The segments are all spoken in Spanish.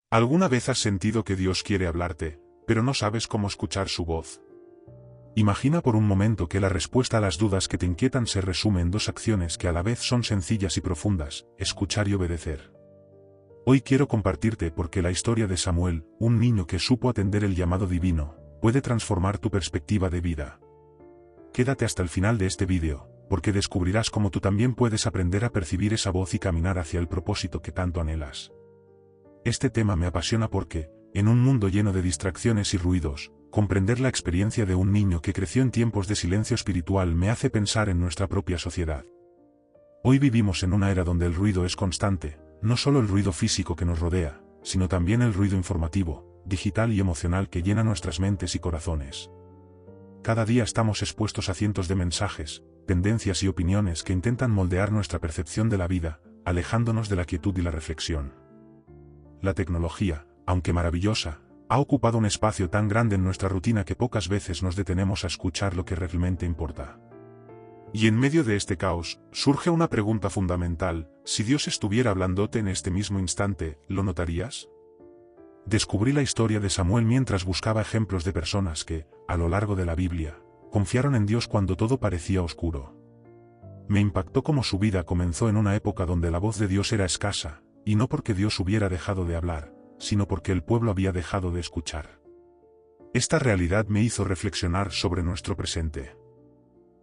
¿Alguna vez has sentido que Dios quiere hablarte, pero no sabes cómo escuchar su voz? Imagina por un momento que la respuesta a las dudas que te inquietan se resume en dos acciones que a la vez son sencillas y profundas: escuchar y obedecer. Hoy quiero compartirte porque la historia de Samuel, un niño que supo atender el llamado divino, puede transformar tu perspectiva de vida. Quédate hasta el final de este vídeo, porque descubrirás cómo tú también puedes aprender a percibir esa voz y caminar hacia el propósito que tanto anhelas. Este tema me apasiona porque, en un mundo lleno de distracciones y ruidos, comprender la experiencia de un niño que creció en tiempos de silencio espiritual me hace pensar en nuestra propia sociedad. Hoy vivimos en una era donde el ruido es constante, no solo el ruido físico que nos rodea, sino también el ruido informativo, digital y emocional que llena nuestras mentes y corazones. Cada día estamos expuestos a cientos de mensajes, tendencias y opiniones que intentan moldear nuestra percepción de la vida, alejándonos de la quietud y la reflexión. La tecnología, aunque maravillosa, ha ocupado un espacio tan grande en nuestra rutina que pocas veces nos detenemos a escuchar lo que realmente importa. Y en medio de este caos, surge una pregunta fundamental: si Dios estuviera hablándote en este mismo instante, ¿lo notarías? Descubrí la historia de Samuel mientras buscaba ejemplos de personas que, a lo largo de la Biblia, confiaron en Dios cuando todo parecía oscuro. Me impactó cómo su vida comenzó en una época donde la voz de Dios era escasa, y no porque Dios hubiera dejado de hablar, sino porque el pueblo había dejado de escuchar. Esta realidad me hizo reflexionar sobre nuestro presente.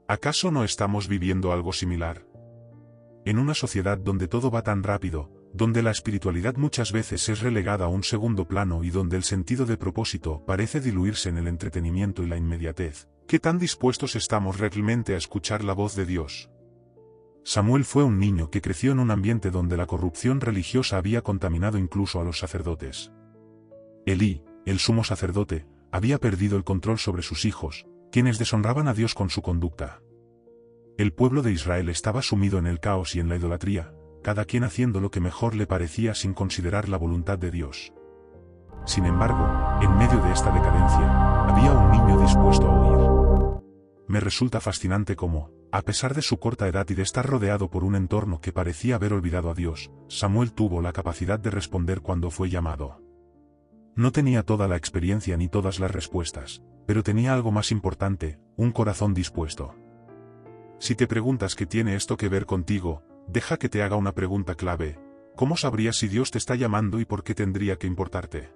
¿Acaso no estamos viviendo algo similar? En una sociedad donde todo va tan rápido, donde la espiritualidad muchas veces es relegada a un segundo plano y donde el sentido de propósito parece diluirse en el entretenimiento y la inmediatez, ¿qué tan dispuestos estamos realmente a escuchar la voz de Dios? Samuel fue un niño que creció en un ambiente donde la corrupción religiosa había contaminado incluso a los sacerdotes. Elí, el sumo sacerdote, había perdido el control sobre sus hijos, quienes deshonraban a Dios con su conducta. El pueblo de Israel estaba sumido en el caos y en la idolatría, cada quien haciendo lo que mejor le parecía sin considerar la voluntad de Dios. Sin embargo, en medio de esta decadencia, había un niño dispuesto a oír. Me resulta fascinante cómo, a pesar de su corta edad y de estar rodeado por un entorno que parecía haber olvidado a Dios, Samuel tuvo la capacidad de responder cuando fue llamado. No tenía toda la experiencia ni todas las respuestas, pero tenía algo más importante: un corazón dispuesto. Si te preguntas qué tiene esto que ver contigo, deja que te haga una pregunta clave: ¿cómo sabrías si Dios te está llamando y por qué tendría que importarte?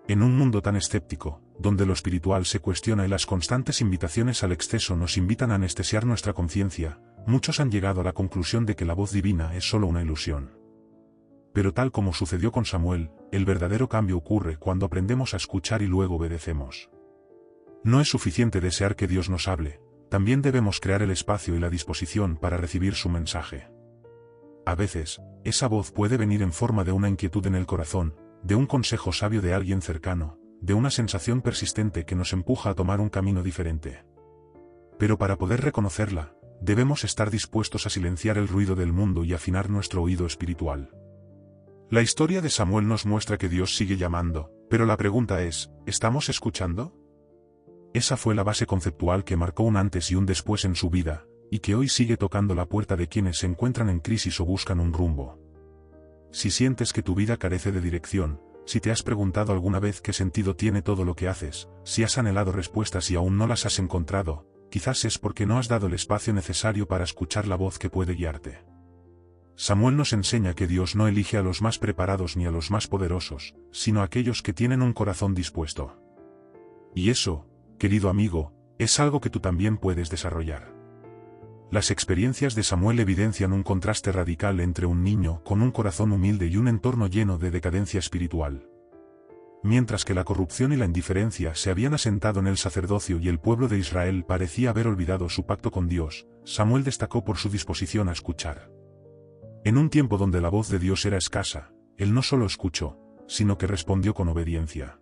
En un mundo tan escéptico, donde lo espiritual se cuestiona y las constantes invitaciones al exceso nos invitan a anestesiar nuestra conciencia, muchos han llegado a la conclusión de que la voz divina es solo una ilusión. Pero tal como sucedió con Samuel, el verdadero cambio ocurre cuando aprendemos a escuchar y luego obedecemos. No es suficiente desear que Dios nos hable, también debemos crear el espacio y la disposición para recibir su mensaje. A veces, esa voz puede venir en forma de una inquietud en el corazón, de un consejo sabio de alguien cercano, de una sensación persistente que nos empuja a tomar un camino diferente. Pero para poder reconocerla, debemos estar dispuestos a silenciar el ruido del mundo y afinar nuestro oído espiritual. La historia de Samuel nos muestra que Dios sigue llamando, pero la pregunta es: ¿estamos escuchando? Esa fue la base conceptual que marcó un antes y un después en su vida, y que hoy sigue tocando la puerta de quienes se encuentran en crisis o buscan un rumbo. Si sientes que tu vida carece de dirección, si te has preguntado alguna vez qué sentido tiene todo lo que haces, si has anhelado respuestas y aún no las has encontrado, quizás es porque no has dado el espacio necesario para escuchar la voz que puede guiarte. Samuel nos enseña que Dios no elige a los más preparados ni a los más poderosos, sino a aquellos que tienen un corazón dispuesto. Y eso, querido amigo, es algo que tú también puedes desarrollar. Las experiencias de Samuel evidencian un contraste radical entre un niño con un corazón humilde y un entorno lleno de decadencia espiritual. Mientras que la corrupción y la indiferencia se habían asentado en el sacerdocio y el pueblo de Israel parecía haber olvidado su pacto con Dios, Samuel destacó por su disposición a escuchar. En un tiempo donde la voz de Dios era escasa, él no solo escuchó, sino que respondió con obediencia.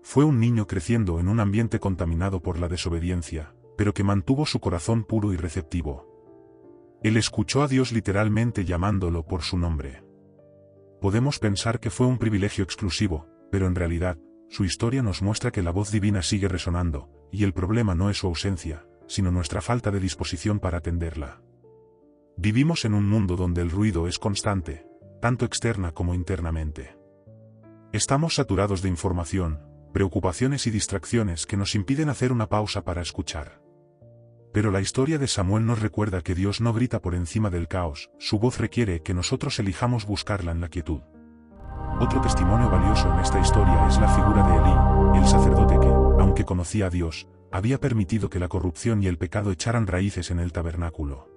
Fue un niño creciendo en un ambiente contaminado por la desobediencia, pero que mantuvo su corazón puro y receptivo. Él escuchó a Dios literalmente llamándolo por su nombre. Podemos pensar que fue un privilegio exclusivo, pero en realidad, su historia nos muestra que la voz divina sigue resonando, y el problema no es su ausencia, sino nuestra falta de disposición para atenderla. Vivimos en un mundo donde el ruido es constante, tanto externa como internamente. Estamos saturados de información, preocupaciones y distracciones que nos impiden hacer una pausa para escuchar. Pero la historia de Samuel nos recuerda que Dios no grita por encima del caos, su voz requiere que nosotros elijamos buscarla en la quietud. Otro testimonio valioso en esta historia es la figura de Elí, el sacerdote que, aunque conocía a Dios, había permitido que la corrupción y el pecado echaran raíces en el tabernáculo.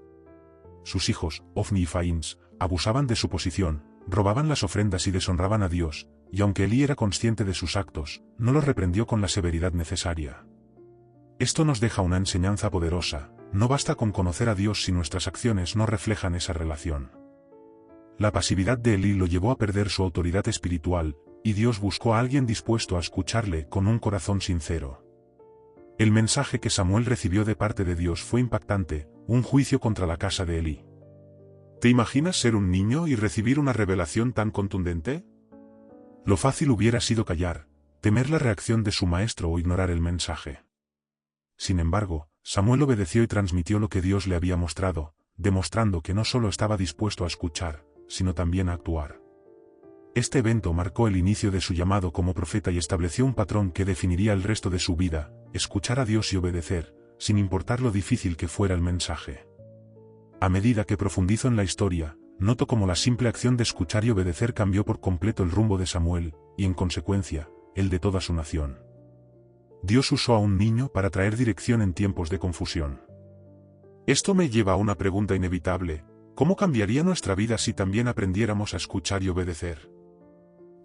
Sus hijos, Ofni y Faíns, abusaban de su posición, robaban las ofrendas y deshonraban a Dios, y aunque Elí era consciente de sus actos, no los reprendió con la severidad necesaria. Esto nos deja una enseñanza poderosa: no basta con conocer a Dios si nuestras acciones no reflejan esa relación. La pasividad de Elí lo llevó a perder su autoridad espiritual, y Dios buscó a alguien dispuesto a escucharle con un corazón sincero. El mensaje que Samuel recibió de parte de Dios fue impactante: un juicio contra la casa de Elí. ¿Te imaginas ser un niño y recibir una revelación tan contundente? Lo fácil hubiera sido callar, temer la reacción de su maestro o ignorar el mensaje. Sin embargo, Samuel obedeció y transmitió lo que Dios le había mostrado, demostrando que no solo estaba dispuesto a escuchar, sino también a actuar. Este evento marcó el inicio de su llamado como profeta y estableció un patrón que definiría el resto de su vida: escuchar a Dios y obedecer, sin importar lo difícil que fuera el mensaje. A medida que profundizo en la historia, noto cómo la simple acción de escuchar y obedecer cambió por completo el rumbo de Samuel, y en consecuencia, el de toda su nación. Dios usó a un niño para traer dirección en tiempos de confusión. Esto me lleva a una pregunta inevitable: ¿cómo cambiaría nuestra vida si también aprendiéramos a escuchar y obedecer?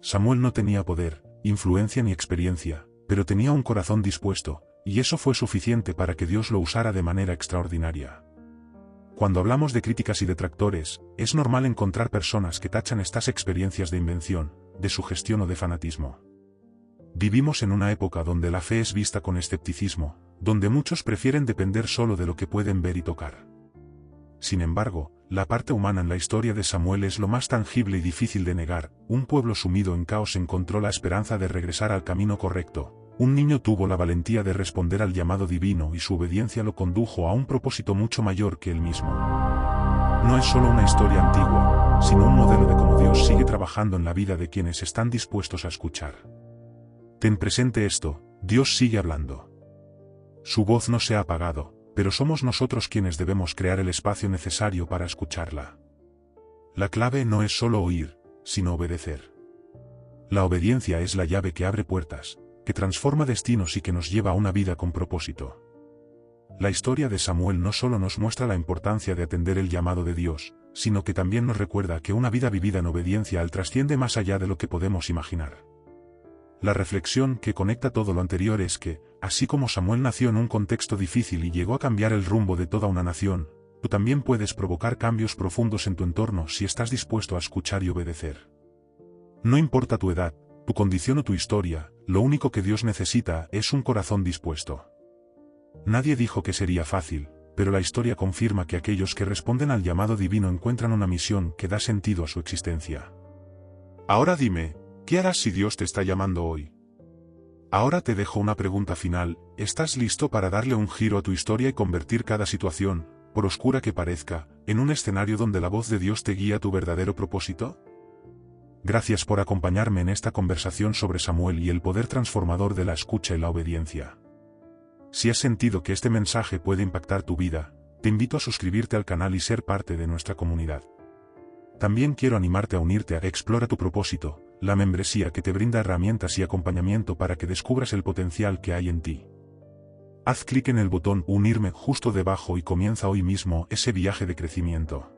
Samuel no tenía poder, influencia ni experiencia, pero tenía un corazón dispuesto, y eso fue suficiente para que Dios lo usara de manera extraordinaria. Cuando hablamos de críticas y detractores, es normal encontrar personas que tachan estas experiencias de invención, de sugestión o de fanatismo. Vivimos en una época donde la fe es vista con escepticismo, donde muchos prefieren depender solo de lo que pueden ver y tocar. Sin embargo, la parte humana en la historia de Samuel es lo más tangible y difícil de negar: un pueblo sumido en caos encontró la esperanza de regresar al camino correcto. Un niño tuvo la valentía de responder al llamado divino y su obediencia lo condujo a un propósito mucho mayor que él mismo. No es solo una historia antigua, sino un modelo de cómo Dios sigue trabajando en la vida de quienes están dispuestos a escuchar. Ten presente esto: Dios sigue hablando. Su voz no se ha apagado, pero somos nosotros quienes debemos crear el espacio necesario para escucharla. La clave no es solo oír, sino obedecer. La obediencia es la llave que abre puertas, que transforma destinos y que nos lleva a una vida con propósito. La historia de Samuel no solo nos muestra la importancia de atender el llamado de Dios, sino que también nos recuerda que una vida vivida en obediencia trasciende más allá de lo que podemos imaginar. La reflexión que conecta todo lo anterior es que, así como Samuel nació en un contexto difícil y llegó a cambiar el rumbo de toda una nación, tú también puedes provocar cambios profundos en tu entorno si estás dispuesto a escuchar y obedecer. No importa tu edad, tu condición o tu historia, lo único que Dios necesita es un corazón dispuesto. Nadie dijo que sería fácil, pero la historia confirma que aquellos que responden al llamado divino encuentran una misión que da sentido a su existencia. Ahora dime, ¿qué harás si Dios te está llamando hoy? Ahora te dejo una pregunta final: ¿estás listo para darle un giro a tu historia y convertir cada situación, por oscura que parezca, en un escenario donde la voz de Dios te guía a tu verdadero propósito? Gracias por acompañarme en esta conversación sobre Samuel y el poder transformador de la escucha y la obediencia. Si has sentido que este mensaje puede impactar tu vida, te invito a suscribirte al canal y ser parte de nuestra comunidad. También quiero animarte a unirte a Explora tu propósito, la membresía que te brinda herramientas y acompañamiento para que descubras el potencial que hay en ti. Haz clic en el botón Unirme justo debajo y comienza hoy mismo ese viaje de crecimiento.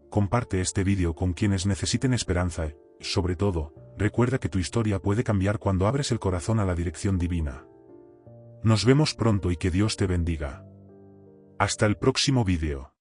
Comparte este vídeo con quienes necesiten esperanza y, sobre todo, recuerda que tu historia puede cambiar cuando abres el corazón a la dirección divina. Nos vemos pronto y que Dios te bendiga. Hasta el próximo vídeo.